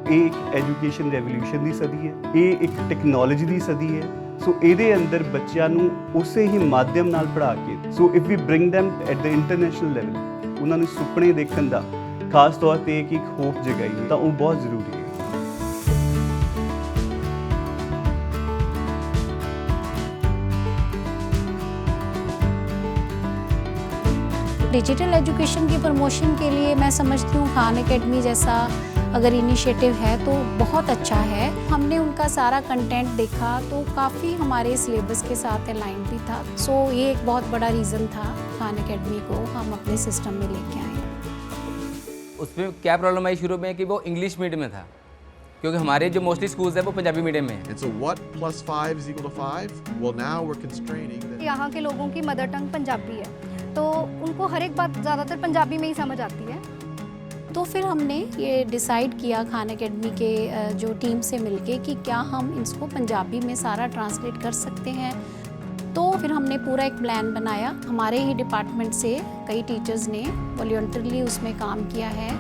ये एक education revolution की सदी है, ये एक टैक्नोलॉजी की सदी है। सो ये अंदर बच्चों को उस ही माध्यम नाल पढ़ा के so if we bring them at the international level उन्होंने सुपने देखने का खास तौर पर एक होप जगाई तो वो बहुत जरूरी है। डिजिटल एजुकेशन की प्रमोशन के लिए मैं समझती हूँ खान एकेडमी जैसा अगर इनिशिएटिव है तो बहुत अच्छा है। हमने उनका सारा कंटेंट देखा तो काफ़ी हमारे सिलेबस के साथ अलाइन भी था। सो ये एक बहुत बड़ा रीज़न था खान एकेडमी को हम अपने सिस्टम में लेके आए। उसमें क्या प्रॉब्लम आई शुरू में कि वो इंग्लिश मीडियम में था, क्योंकि हमारे जो मोस्टली स्कूल्स हैं वो पंजाबी मीडियम में हैं। And so what plus 5 is equal to 5? Well, now we're constraining that यहाँ के लोगों की मदर टंग पंजाबी है तो उनको हर एक बात ज़्यादातर पंजाबी में ही समझ आती है। तो फिर हमने ये डिसाइड किया खान एकेडमी के जो टीम से मिलके कि क्या हम इसको पंजाबी में सारा ट्रांसलेट कर सकते हैं। तो फिर हमने पूरा एक प्लान बनाया। हमारे ही डिपार्टमेंट से कई टीचर्स ने वॉलंटरली उसमें काम किया है।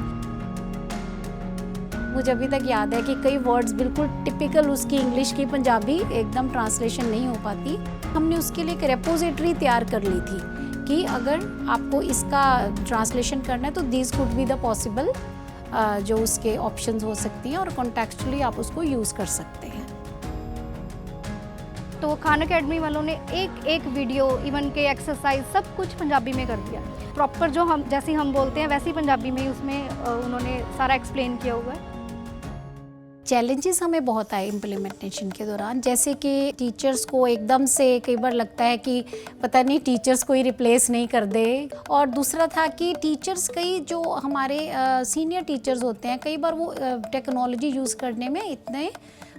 मुझे अभी तक याद है कि कई वर्ड्स बिल्कुल टिपिकल उसकी इंग्लिश की पंजाबी एकदम ट्रांसलेशन नहीं हो पाती। हमने उसके लिए एक रेपोजिटरी तैयार कर ली थी कि अगर आपको इसका ट्रांसलेशन करना है तो these could be the possible जो उसके ऑप्शंस हो सकती हैं और कॉन्टेक्चुअली आप उसको यूज़ कर सकते हैं। तो खान एकेडमी वालों ने एक वीडियो इवन के एक्सरसाइज सब कुछ पंजाबी में कर दिया। प्रॉपर जो हम जैसी हम बोलते हैं वैसी पंजाबी में उसमें उन्होंने सारा एक्सप्लेन किया हुआ है। चैलेंजेस हमें बहुत आए इम्प्लीमेंटेशन के दौरान, जैसे कि टीचर्स को एकदम से कई बार लगता है कि पता नहीं टीचर्स को ही रिप्लेस नहीं कर दे, और दूसरा था कि टीचर्स कई जो हमारे सीनियर टीचर्स होते हैं कई बार वो टेक्नोलॉजी यूज़ करने में इतने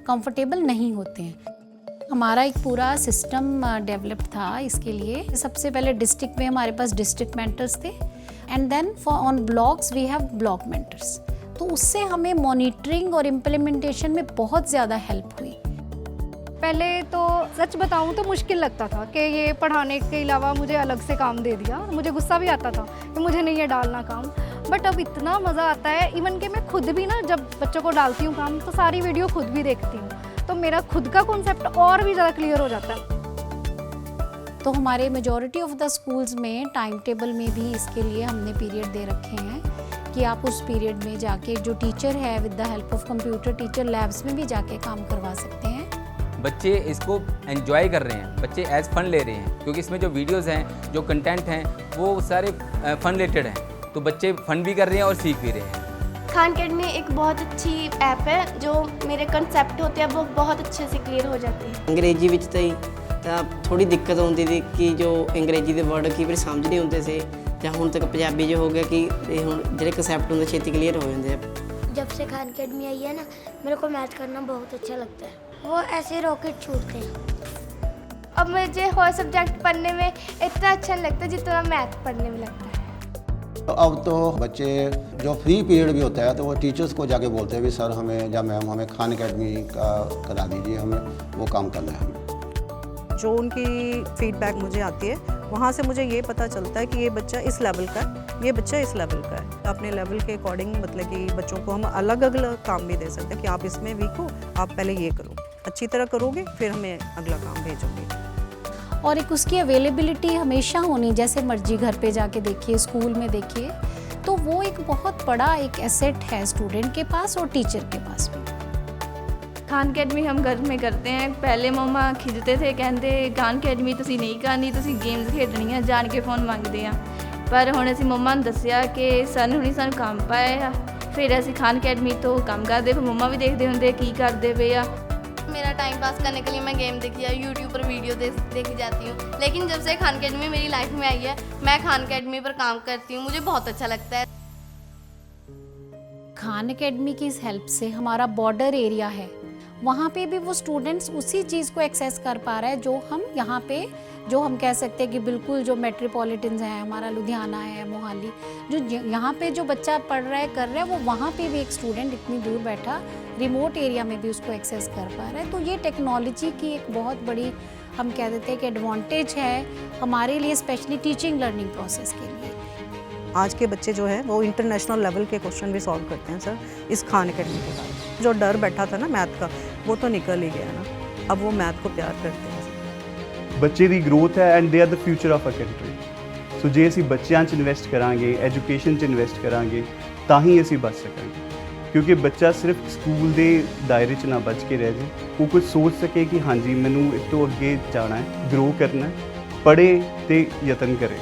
कंफर्टेबल नहीं होते हैं। हमारा एक पूरा सिस्टम डेवलप था इसके लिए। सबसे पहले डिस्ट्रिक्ट में हमारे पास डिस्ट्रिक्ट मेंटर्स थे and then for on blocks we have block mentors. तो उससे हमें मॉनिटरिंग और इम्प्लीमेंटेशन में बहुत ज़्यादा हेल्प हुई। पहले तो सच बताऊं तो मुश्किल लगता था कि ये पढ़ाने के अलावा मुझे अलग से काम दे दिया। मुझे गुस्सा भी आता था कि मुझे नहीं ये डालना काम, बट अब इतना मज़ा आता है। इवन कि मैं खुद भी ना जब बच्चों को डालती हूँ काम तो सारी वीडियो खुद भी देखती हूँ, तो मेरा खुद का कॉन्सेप्ट और भी ज़्यादा क्लियर हो जाता है। तो हमारे मेजॉरिटी ऑफ द स्कूल्स में टाइम टेबल में भी इसके लिए हमने पीरियड दे रखे हैं कि आप उस पीरियड में जाके जो टीचर है with the help of computer teacher labs में भी जाके काम करवा सकते हैं। बच्चे इसको एंजॉय कर रहे हैं, बच्चे एज फन ले रहे हैं, क्योंकि इसमें जो वीडियोस हैं जो कंटेंट हैं वो सारे फन रिलेटेड हैं, तो बच्चे फन भी कर रहे हैं और सीख भी रहे हैं। खान एकेडमी एक बहुत अच्छी ऐप है, जो मेरे कंसेप्ट होते हैं वो बहुत अच्छे से क्लियर हो जाते हैं। अंग्रेजी विच तो थोड़ी दिक्कत आती थी कि जो अंग्रेजी के वर्ड कई बार समझ नहीं होंगे से, ਜਾਂ ਹੁਣ तक पंजाबी जो हो गया कि ਹੁਣ ਜਿਹੜੇ ਕਨਸੈਪਟ ਹੁੰਦੇ ਛੇਤੀ क्लियर हो जाते हैं। जब से खान एकेडमी आई है ना मेरे को मैथ करना बहुत अच्छा लगता है। वो ऐसे रॉकेट छूटते हैं। अब मुझे और सब्जेक्ट पढ़ने में इतना अच्छा नहीं लगता जितना मैथ पढ़ने में लगता है। तो अब तो बच्चे जो फ्री पीरियड भी होता है तो वो टीचर्स को जाके बोलते हैं भी सर हमें या मैम हमें खान एकेडमी का करा दीजिए, हमें वो काम करना है। हमें जो उनकी फीडबैक मुझे आती है वहाँ से मुझे ये पता चलता है कि ये बच्चा इस लेवल का है, ये बच्चा इस लेवल का है। अपने लेवल के अकॉर्डिंग मतलब कि बच्चों को हम अलग अलग काम भी दे सकते हैं कि आप इसमें वीक हो, आप पहले ये करो, अच्छी तरह करोगे फिर हमें अगला काम भेजोगे। और एक उसकी अवेलेबिलिटी हमेशा होनी, जैसे मर्जी घर पे जाके देखिए, स्कूल में देखिए, तो वो एक बहुत बड़ा एक एसेट है स्टूडेंट के पास और टीचर के पास भी। खान एकेडमी हम घर में करते हैं। पहले मम्मा खिजते थे, कहते खान एकेडमी तुसीं नहीं करनी, तुसीं गेम्स खेडनी है, जान के फोन मंगते हैं। पर हुण असीं मम्मा नूं दस्सिया कि सन हुणी सानूं काम पाया, फिर असीं खान एकेडमी तो काम करते, फिर मम्मा भी देखते होंगे की करते पे आ। मेरा टाइम पास करने के लिए मैं गेम देखी है, यूट्यूब पर वीडियो देखी जाती हूँ, लेकिन जब से खान एकेडमी मेरी लाइफ में आई है मैं खान एकेडमी पर काम करती हूँ, मुझे बहुत अच्छा लगता है। खान एकेडमी की इस हेल्प से हमारा बॉर्डर एरिया है वहाँ पे भी वो स्टूडेंट्स उसी चीज़ को एक्सेस कर पा रहा है जो हम यहाँ पे जो हम कह सकते हैं कि बिल्कुल जो मेट्रोपॉलिटन्स हैं, हमारा लुधियाना है, मोहाली, जो यहाँ पे जो बच्चा पढ़ रहा है कर रहा है वो वहाँ पे भी एक स्टूडेंट इतनी दूर बैठा रिमोट एरिया में भी उसको एक्सेस कर पा रहा है। तो ये टेक्नोलॉजी की एक बहुत बड़ी हम कह देते हैं कि एडवांटेज है हमारे लिए, स्पेशली टीचिंग लर्निंग प्रोसेस के लिए। आज के बच्चे जो है वो इंटरनेशनल लेवल के क्वेश्चन भी सॉल्व करते हैं सर इस खान अकेडमी के बाद। जो डर बैठा था ना मैथ का वो तो निकल ही गया ना, अब वो मैथ को प्यार करते हैं। ਬੱਚੇ ਦੀ ਗਰੋਥ ਹੈ and they are the future of a country. So ਜੇ ਅਸੀਂ ਬੱਚਿਆਂ 'ਚ ਇਨਵੈਸਟ ਕਰਾਂਗੇ, ਐਜੂਕੇਸ਼ਨ 'ਚ ਇਨਵੈਸਟ ਕਰਾਂਗੇ, ਤਾਂ ਹੀ ਅਸੀਂ ਬਚ ਸਕਾਂਗੇ। ਕਿਉਂਕਿ ਬੱਚਾ ਸਿਰਫ ਸਕੂਲ ਦੇ ਦਾਇਰੇ 'ਚ ਨਾ ਬਚ ਕੇ ਰਹਿ ਜਾਏ, ਉਹ ਕੁਝ ਸੋਚ ਸਕੇ ਕਿ ਹਾਂਜੀ ਮੈਨੂੰ ਇਸ ਤੋਂ ਅੱਗੇ ਜਾਣਾ ਹੈ, ਗਰੋ ਕਰਨਾ ਹੈ, ਪੜ੍ਹੇ ਅਤੇ ਯਤਨ ਕਰੇ।